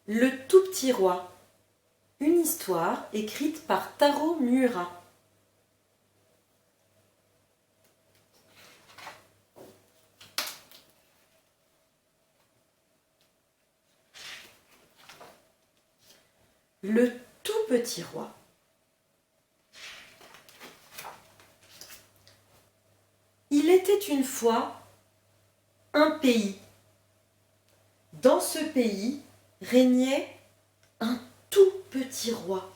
Le tout petit roi. Une histoire écrite par Taro Miura. Le tout petit roi. Il était une fois un pays. Dans ce pays régnait un tout petit roi.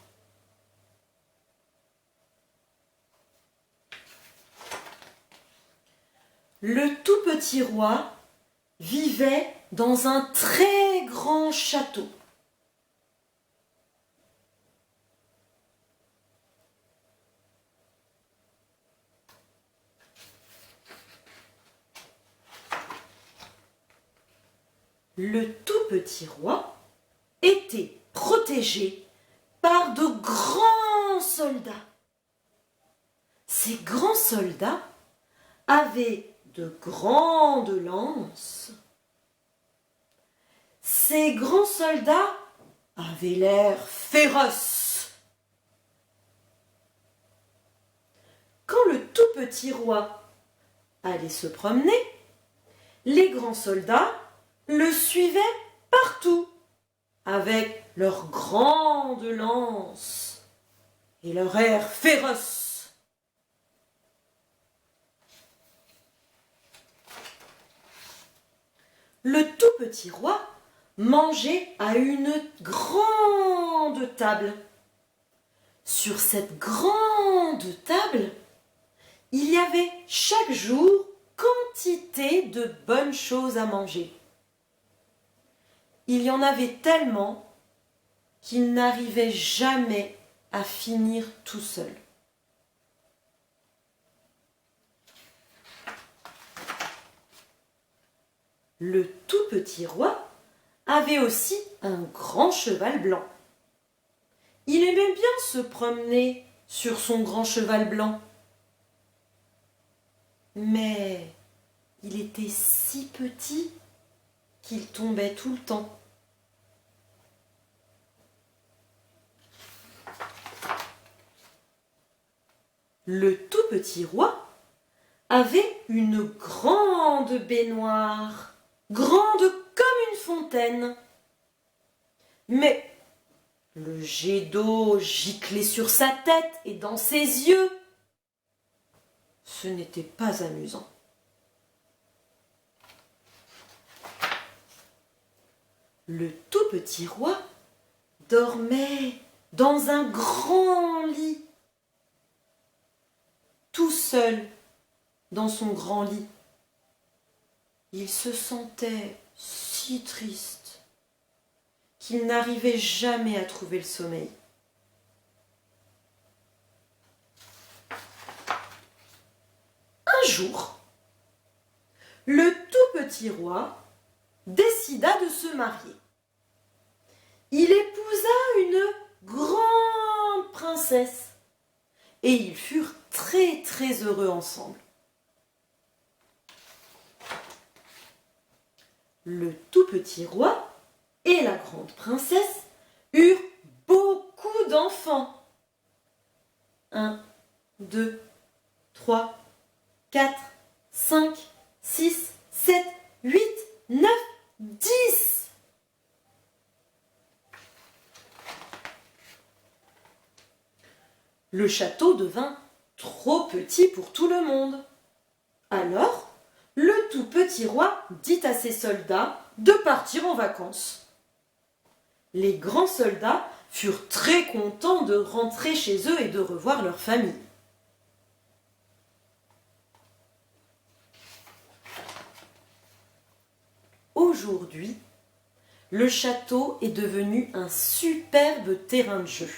Le tout petit roi vivait dans un très grand château. Le tout petit roi était protégé par de grands soldats. Ces grands soldats avaient de grandes lances. Ces grands soldats avaient l'air féroce. Quand le tout petit roi allait se promener, les grands soldats le suivaient partout avec leurs grandes lances et leur air féroce. Le tout petit roi mangeait à une grande table. Sur cette grande table, il y avait chaque jour quantité de bonnes choses à manger. Il y en avait tellement qu'il n'arrivait jamais à finir tout seul. Le tout petit roi avait aussi un grand cheval blanc. Il aimait bien se promener sur son grand cheval blanc. Mais il était si petit qu'il tombait tout le temps. Le tout petit roi avait une grande baignoire, grande comme une fontaine. Mais le jet d'eau giclait sur sa tête et dans ses yeux. Ce n'était pas amusant. Le tout petit roi dormait dans un grand lit, tout seul dans son grand lit. Il se sentait si triste qu'il n'arrivait jamais à trouver le sommeil. Un jour, le tout petit roi décida de se marier. Il épousa une grande princesse et ils furent très très heureux ensemble. Le tout petit roi et la grande princesse eurent beaucoup d'enfants. 1, 2, 3, 4, 5, 6, 7, 8, 9, 10. Le château devint trop petit pour tout le monde. Alors, le tout petit roi dit à ses soldats de partir en vacances. Les grands soldats furent très contents de rentrer chez eux et de revoir leur famille. Aujourd'hui, le château est devenu un superbe terrain de jeu.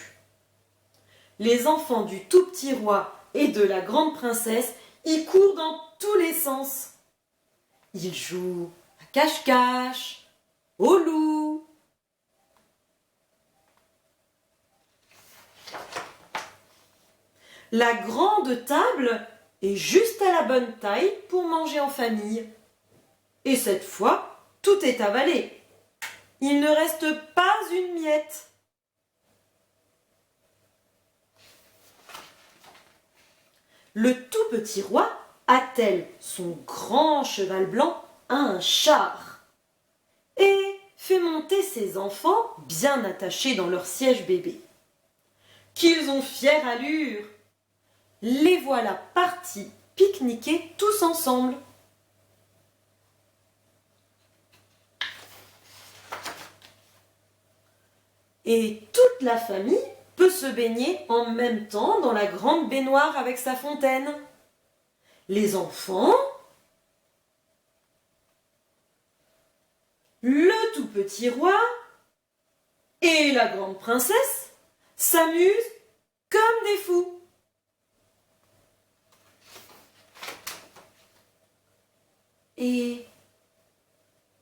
Les enfants du tout petit roi et de la grande princesse y courent dans tous les sens. Ils jouent à cache-cache, au loup. La grande table est juste à la bonne taille pour manger en famille. Et cette fois, tout est avalé. Il ne reste pas une miette. Le tout petit roi attelle son grand cheval blanc à un char et fait monter ses enfants bien attachés dans leur siège bébé. Qu'ils ont fière allure! Les voilà partis pique-niquer tous ensemble. Et toute la famille peut se baigner en même temps dans la grande baignoire avec sa fontaine. Les enfants, le tout petit roi et la grande princesse s'amusent comme des fous. Et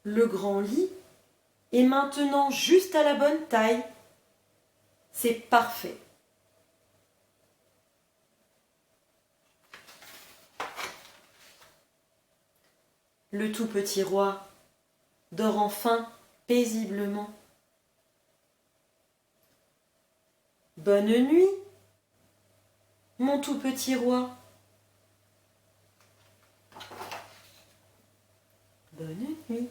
le grand lit est maintenant juste à la bonne taille. C'est parfait. Le tout petit roi dort enfin paisiblement. Bonne nuit, mon tout petit roi. Bonne nuit.